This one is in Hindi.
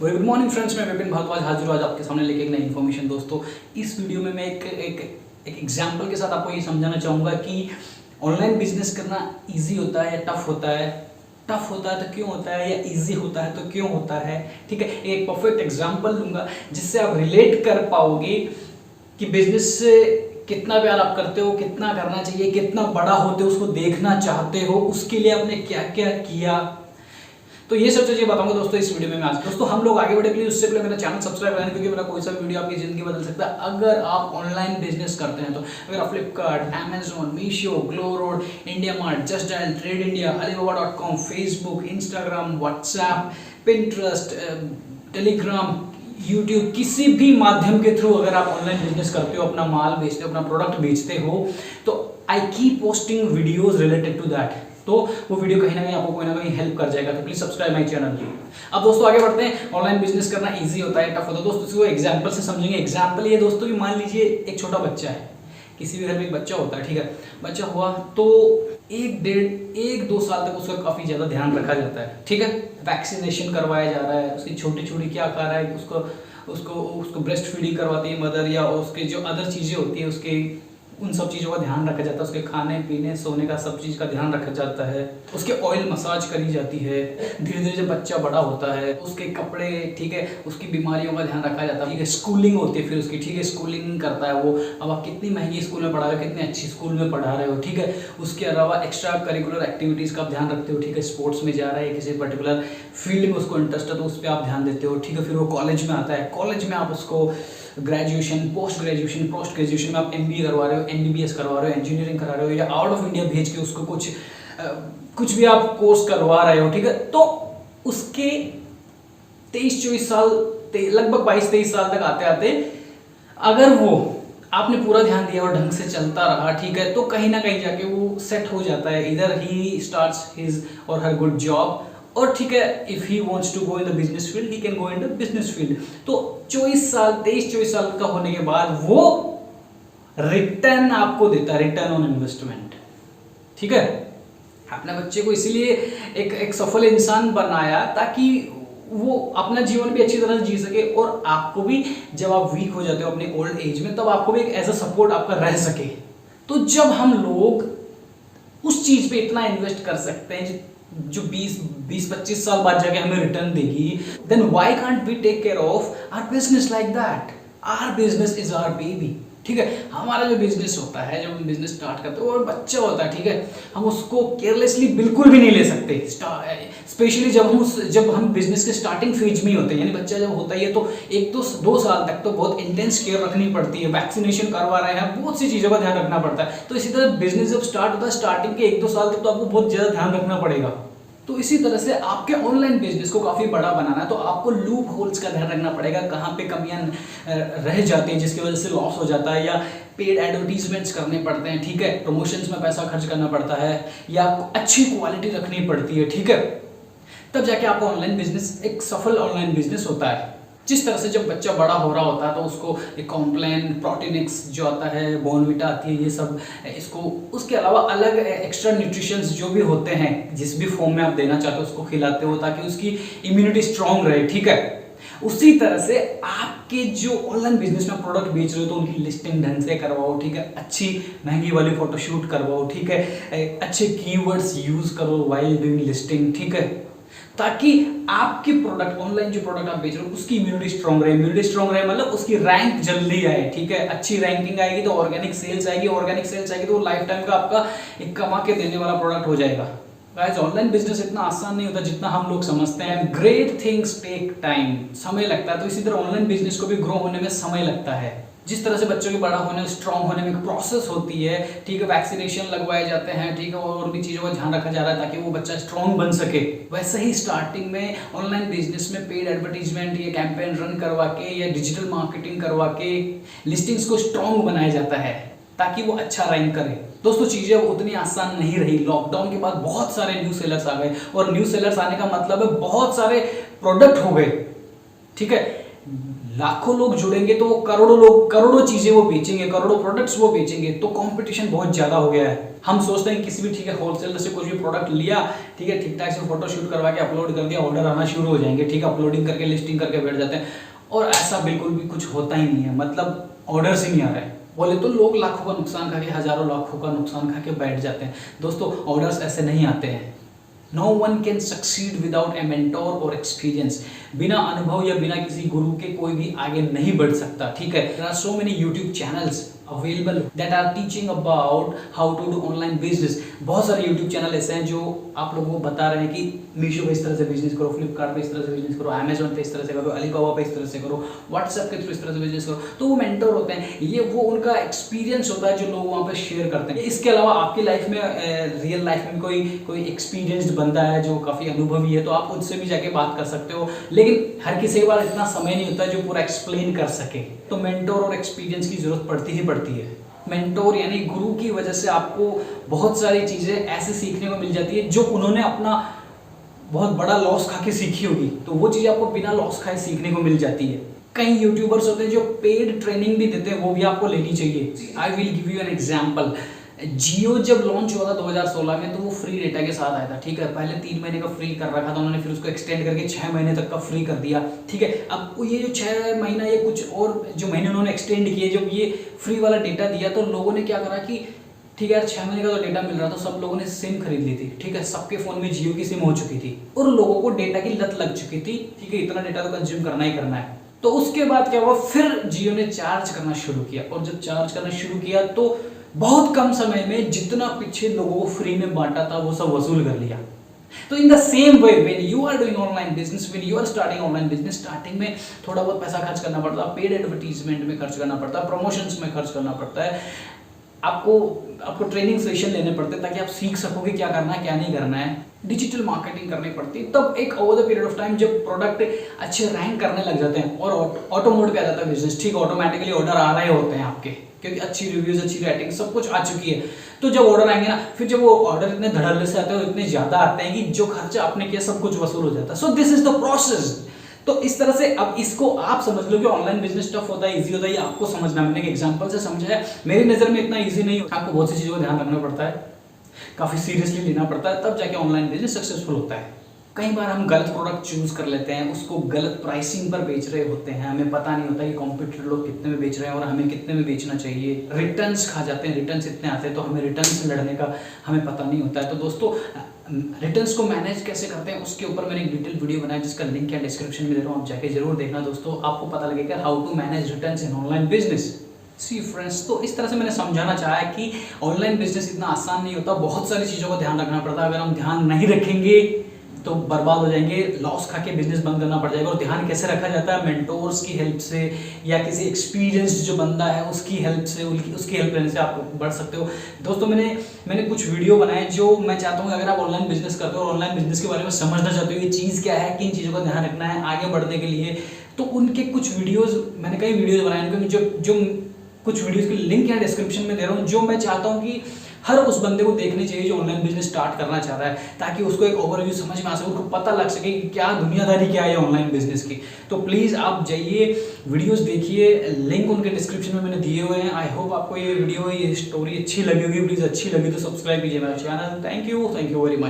वेरी गुड मॉर्निंग फ्रेंड्स, मैं विपिन भारद्वाज हाजिर हूँ आज आपके सामने लेके एक नई इन्फॉर्मेशन। दोस्तों, इस वीडियो में मैं एक एग्जांपल के साथ आपको ये समझाना चाहूँगा कि ऑनलाइन बिजनेस करना इजी होता है या टफ होता है। टफ होता है तो क्यों होता है, या इजी होता है तो क्यों होता है। ठीक है, एक परफेक्ट एग्जाम्पल दूंगा जिससे आप रिलेट कर पाओगे कि बिजनेस से कितना प्यार आप करते हो, कितना करना चाहिए, कितना बड़ा होते हो उसको देखना चाहते हो, उसके लिए आपने क्या क्या किया। तो ये सब चीजें बताऊंगा दोस्तों इस वीडियो में मैं आज। दोस्तों, हम लोग आगे बढ़े, प्लीज उससे पहले मेरा चैनल सब्सक्राइब करें, क्योंकि मेरा कोई सा भी वीडियो आपकी जिंदगी बदल सकता है। अगर आप ऑनलाइन बिजनेस करते हैं तो अगर आप Flipkart, Amazon, Meesho, glow road, India mart, just dial, trade India, alibaba.com, Facebook, Instagram, WhatsApp, Pinterest, Telegram, YouTube, किसी भी माध्यम के थ्रू अगर आप ऑनलाइन बिजनेस करते हो, अपना माल बेचते हो, अपना प्रोडक्ट बेचते हो, तो I keep posting videos related to that. तो वो वीडियो कहीं ना कहीं आपको कोई ना कहीं हेल्प कर जाएगा, तो प्लीज सब्सक्राइब माय चैनल। अब दोस्तों आगे बढ़ते हैं। ऑनलाइन बिजनेस करना इजी होता है, टफ होता है। दोस्तों इसको एग्जांपल से समझेंगे। एग्जांपल ये दोस्तों कि मान लीजिए एक छोटा बच्चा है, किसी भी घर में एक बच्चा होता है, ठीक है। बच्चा हुआ तो 1-1.5-2 साल तक उसका काफी ज्यादा ध्यान रखा जाता है, ठीक है। वैक्सीनेशन करवाया जा रहा है, उसकी छोटी छोटी क्या खा रहा है, उसको ब्रेस्ट फीडिंग करवाती है मदर, या उसके जो अदर चीजें होती है उसके उन सब चीज़ों का ध्यान रखा जाता है। उसके खाने पीने सोने का सब चीज़ का ध्यान रखा जाता है। उसके ऑयल मसाज करी जाती है। धीरे धीरे जब बच्चा बड़ा होता है उसके कपड़े, ठीक है, उसकी बीमारियों का ध्यान रखा जाता है, ठीक है। स्कूलिंग होती है फिर उसकी, ठीक है, स्कूलिंग करता है वो। अब आप कितनी महंगी स्कूल में पढ़ा रहे हो, कितनी अच्छी स्कूल में पढ़ा रहे हो, ठीक है। उसके अलावा एक्स्ट्रा करिकुलर एक्टिविटीज़ का आप ध्यान रखते हो, ठीक है। स्पोर्ट्स में जा रहा है, किसी पर्टिकुलर फील्ड में उसको इंटरेस्ट है तो उस पर आप ध्यान देते हो, ठीक है। फिर वो कॉलेज में आता है, कॉलेज में आप उसको ग्रेजुएशन, पोस्ट ग्रेजुएशन में आप MBA करवा रहे हो, MBBS करवा रहे हो, इंजीनियरिंग करा रहे हो, या आउट ऑफ इंडिया भेज के उसको कुछ भी आप कोर्स करवा रहे हो, ठीक है। तो उसके 23-24 साल, लगभग 22-23 साल तक आते आते अगर वो आपने पूरा ध्यान दिया और ढंग से चलता रहा, ठीक है, तो कहीं ना कहीं जाके वो सेट हो जाता है। इधर ही स्टार्ट्स हिज और हर गुड जॉब, और ठीक है, if he wants to go in the business field, he can go in the business field. तो 23 साल का होने के बाद वो रिटर्न आपको देता है, रिटर्न ऑन इन्वेस्टमेंट, ठीक है। अपने बच्चे को इसीलिए एक सफल इंसान बनाया ताकि वो अपना जीवन भी अच्छी तरह से जी सके, और आपको भी जब आप वीक हो जाते हो अपने ओल्ड एज में, तब आपको भी एक एज अ सपोर्ट आपका रह सके। तो जब हम लोग उस चीज पे इतना इन्वेस्ट कर सकते हैं जो 20-25 साल बाद जाके हमें रिटर्न देगी, then why can't we take care of our business like that. Our business is our baby, ठीक है। हमारा जो बिजनेस होता है, जब हम बिजनेस स्टार्ट करते हैं और बच्चा होता है, ठीक है, हम उसको केयरलेसली बिल्कुल भी नहीं ले सकते। स्पेशली जब हम बिजनेस के स्टार्टिंग फेज में ही होते हैं, यानी बच्चा जब होता है तो 1-2 साल तक तो बहुत इंटेंस केयर रखनी पड़ती है। वैक्सीनेशन करवा रहे हैं, बहुत सी चीज़ों का ध्यान रखना पड़ता है। तो इसी तरह बिजनेस जब स्टार्ट होता है, स्टार्टिंग के 1-2 साल तक तो आपको बहुत ज़्यादा ध्यान रखना पड़ेगा। तो इसी तरह से आपके ऑनलाइन बिजनेस को काफी बड़ा बनाना है तो आपको लूप होल्स का ध्यान रखना पड़ेगा, कहाँ पे कमियां रह जाती हैं जिसकी वजह से लॉस हो जाता है, या पेड एडवर्टीजमेंट्स करने पड़ते हैं, ठीक है, प्रमोशंस में पैसा खर्च करना पड़ता है, या अच्छी क्वालिटी रखनी पड़ती है, ठीक है। तब जाके आपका ऑनलाइन बिजनेस एक सफल ऑनलाइन बिजनेस होता है। जिस तरह से जब बच्चा बड़ा हो रहा होता है तो उसको एक कॉम्प्लेन, प्रोटीनिक्स जो आता है, बॉर्नविटा आती है, ये सब इसको, उसके अलावा अलग एक्स्ट्रा न्यूट्रिशंस जो भी होते हैं जिस भी फॉर्म में आप देना चाहते हो उसको खिलाते हो ताकि उसकी इम्यूनिटी स्ट्रांग रहे, ठीक है। उसी तरह से आपके जो ऑनलाइन बिजनेस में प्रोडक्ट बेच रहे हो तो उनकी लिस्टिंग ढंग से करवाओ, ठीक है। अच्छी महंगी वाली फोटोशूट करवाओ, ठीक है। अच्छे कीवर्ड्स यूज करो व्हाइल डूइंग लिस्टिंग, ठीक है, ताकि आपके प्रोडक्ट, ऑनलाइन जो प्रोडक्ट आप बेच रहे हो उसकी इम्यूनिटी स्ट्रांग रहे। इम्यूनिटी स्ट्रांग रहे मतलब उसकी रैंक जल्दी आए, ठीक है। अच्छी रैंकिंग आएगी तो ऑर्गेनिक सेल्स आएगी, ऑर्गेनिक सेल्स आएगी तो लाइफ टाइम का आपका एक कमा के देने वाला प्रोडक्ट हो जाएगा। गाइस, ऑनलाइन बिजनेस इतना आसान नहीं होता जितना हम लोग समझते हैं। ग्रेट थिंग्स टेक टाइम, समय लगता है। तो इसी तरह ऑनलाइन बिजनेस को भी ग्रो होने में समय लगता है। जिस तरह से बच्चों के बड़ा होने, स्ट्रांग होने में एक प्रोसेस होती है, ठीक है, वैक्सीनेशन लगवाए जाते हैं, ठीक है, और भी चीज़ों का ध्यान रखा जा रहा है ताकि वो बच्चा स्ट्रांग बन सके। वैसे ही स्टार्टिंग में ऑनलाइन बिजनेस में पेड एडवर्टीजमेंट या कैंपेन रन करवा के या डिजिटल मार्केटिंग करवा के लिस्टिंग्स को स्ट्रांग बनाया जाता है ताकि वो अच्छा रैंक करे। दोस्तों, चीजें उतनी आसान नहीं रही। लॉकडाउन के बाद बहुत सारे न्यू सेलर्स आ गए, और न्यू सेलर्स आने का मतलब है बहुत सारे प्रोडक्ट हो गए, ठीक है। लाखों लोग जुड़ेंगे तो वो करोड़ों लोग करोड़ों चीजें वो बेचेंगे, करोड़ों प्रोडक्ट्स वो बेचेंगे, तो कंपटीशन बहुत ज्यादा हो गया है। हम सोचते हैं किसी भी ठीक है होलसेलर से कुछ भी प्रोडक्ट लिया, ठीक है ठीक ठाक से फोटो शूट करवा के अपलोड कर दिया, ऑर्डर आना शुरू हो जाएंगे, ठीक है अपलोडिंग करके लिस्टिंग करके बैठ जाते हैं, और ऐसा बिल्कुल भी कुछ होता ही नहीं है। मतलब ऑर्डर्स ही नहीं आ रहे हैं। बोले तो लोग लाखों का नुकसान खा के, हजारों लाखों का नुकसान खा के बैठ जाते हैं। दोस्तों ऑर्डर्स ऐसे नहीं आते हैं। No one can succeed without a mentor or experience. बिना अनुभव या बिना किसी गुरु के कोई भी आगे नहीं बढ़ सकता, ठीक है। There are so many YouTube channels available that are teaching about how to do online business. बहुत सारे YouTube चैनल ऐसे हैं जो आप लोगों को बता रहे हैं कि मीशो पे इस तरह से बिजनेस करो, फ्लिपकार्ट पे इस तरह से बिजनेस करो, अमेजोन पे इस तरह से करो, अलीबाबा पे इस तरह से करो, व्हाट्सएप के थ्रू इस तरह से बिजनेस करो। तो वो मेंटर होते हैं, ये वो उनका एक्सपीरियंस होता है जो लोग वहाँ पे शेयर करते हैं। इसके अलावा आपकी लाइफ में रियल लाइफ में कोई एक्सपीरियंस्ड बंदा है जो काफ़ी अनुभवी है, तो आप उससे भी जाके बात कर सकते हो। लेकिन हर किसी के पास इतना समय नहीं होता जो पूरा एक्सप्लेन कर सके, तो मेंटोर और एक्सपीरियंस की जरूरत पड़ती ही पड़ती है। मेंटोर यानी गुरु की वजह से आपको बहुत सारी चीज़ें ऐसे सीखने को मिल जाती है जो उन्होंने अपना बहुत बड़ा लॉस खा के सीखी होगी, तो वो चीज़ आपको बिना लॉस खाए सीखने को मिल जाती है। कई यूट्यूबर्स होते हैं जो पेड ट्रेनिंग भी देते हैं, वो भी आपको लेनी चाहिए। I will give you an example. Jio जब लॉन्च हुआ था 2016 में, तो वो फ्री डेटा के साथ आया था, ठीक है। पहले 3 महीने का फ्री कर रखा था उन्होंने, फिर उसको एक्सटेंड करके 6 महीने तक का फ्री कर दिया, ठीक है। अब ये जो 6 महीना ये कुछ और जो महीने उन्होंने एक्सटेंड किए, जब ये फ्री वाला डेटा दिया तो लोगों ने क्या करा कि ठीक है यार 6 महीने का तो डेटा मिल रहा था, सब लोगों ने सिम खरीद ली थी, ठीक है। सबके फोन में जियो की सिम हो चुकी थी और लोगों को डेटा की लत लग चुकी थी, ठीक है। इतना डेटा तो कंज्यूम करना ही करना है। तो उसके बाद क्या हुआ, फिर जियो ने चार्ज करना शुरू किया, और जब चार्ज करना शुरू किया तो बहुत कम समय में जितना पीछे लोगों को फ्री में बांटा था वो सब वसूल कर लिया। तो in the same way when you are doing online business, when you are starting online business, starting में थोड़ा बहुत पैसा खर्च करना पड़ता है, पेड एडवर्टीजमेंट में खर्च करना पड़ता है, प्रमोशंस में खर्च करना पड़ता है, आपको ट्रेनिंग सेशन लेने पड़ते हैं ताकि आप सीख सकोगे क्या करना है क्या नहीं करना है, डिजिटल मार्केटिंग करनी पड़ती है। तब एक over the period of time जब प्रोडक्ट अच्छे रैंक करने लग जाते हैं और ऑटो मोड पे आ जाता है बिजनेस, ठीक, ऑटोमेटिकली ऑर्डर आ रहे होते हैं आपके, क्योंकि अच्छी रिव्यूज, अच्छी रेटिंग, सब कुछ आ चुकी है। तो जब ऑर्डर आएंगे ना, फिर जब वो ऑर्डर इतने धड़ल्ले से आते हैं और इतने ज्यादा आते हैं कि जो खर्चा आपने किया सब कुछ वसूल हो जाता है। So this is the process. तो इस तरह से अब इसको आप समझ लो कि ऑनलाइन बिजनेस टफ होता है, इजी होता है, ये आपको समझना। मैंने एक एग्जांपल से समझा है, मेरी नजर में इतना इजी नहीं होता, आपको बहुत सी चीजों का ध्यान रखना पड़ता है, काफी सीरियसली लेना पड़ता है, तब जाके ऑनलाइन बिजनेस सक्सेसफुल होता है। कई बार हम गलत प्रोडक्ट चूज कर लेते हैं, उसको गलत प्राइसिंग पर बेच रहे होते हैं, हमें पता नहीं होता कि कॉम्पिटिटर लोग कितने में बेच रहे हैं और हमें कितने में बेचना चाहिए। रिटर्न्स खा जाते हैं, रिटर्न्स इतने आते हैं तो हमें रिटर्न से लड़ने का हमें पता नहीं होता है। तो दोस्तों रिटर्न्स को मैनेज कैसे करते हैं उसके ऊपर मैंने एक डिटेल वीडियो बनाया जिसका लिंक या डिस्क्रिप्शन में दे रहा हूँ, आप जाके जरूर देखना दोस्तों, आपको पता लगेगा how to manage returns in online business. See friends, तो इस तरह से मैंने समझाना चाहा है कि ऑनलाइन बिजनेस इतना आसान नहीं होता, बहुत सारी चीज़ों का ध्यान रखना पड़ता है। अगर हम ध्यान नहीं रखेंगे तो बर्बाद हो जाएंगे, लॉस खा के बिजनेस बंद करना पड़ जाएगा। और ध्यान कैसे रखा जाता है, मेंटोर्स की हेल्प से या किसी एक्सपीरियंस्ड जो बंदा है उसकी हेल्प से, उसकी हेल्प लेने से आप बढ़ सकते हो। दोस्तों मैंने कुछ वीडियो बनाए जो मैं चाहता हूँ अगर आप ऑनलाइन बिजनेस करते हो और ऑनलाइन बिजनेस के बारे में समझना चाहते हो, ये चीज़ क्या है, किन चीज़ों का ध्यान रखना है आगे बढ़ने के लिए, तो उनके कुछ वीडियोज़ मैंने कई वीडियोज़ बनाए, उनके जो कुछ वीडियोज़ के लिंक यहाँ डिस्क्रिप्शन में दे रहा हूँ, जो मैं चाहता हूँ कि हर उस बंदे को देखने चाहिए जो ऑनलाइन बिजनेस स्टार्ट करना चाह रहा है, ताकि उसको एक ओवरव्यू समझ में आ सके, उसको पता लग सके कि क्या दुनियादारी क्या है ऑनलाइन बिजनेस की। तो प्लीज़ आप जाइए, वीडियोस देखिए, लिंक उनके डिस्क्रिप्शन में मैंने दिए हुए हैं। आई होप आपको ये वीडियो, ये स्टोरी अच्छी लगी होगी। प्लीज़ अच्छी लगी तो सब्सक्राइब कीजिए मेरा channel. Thank you very much.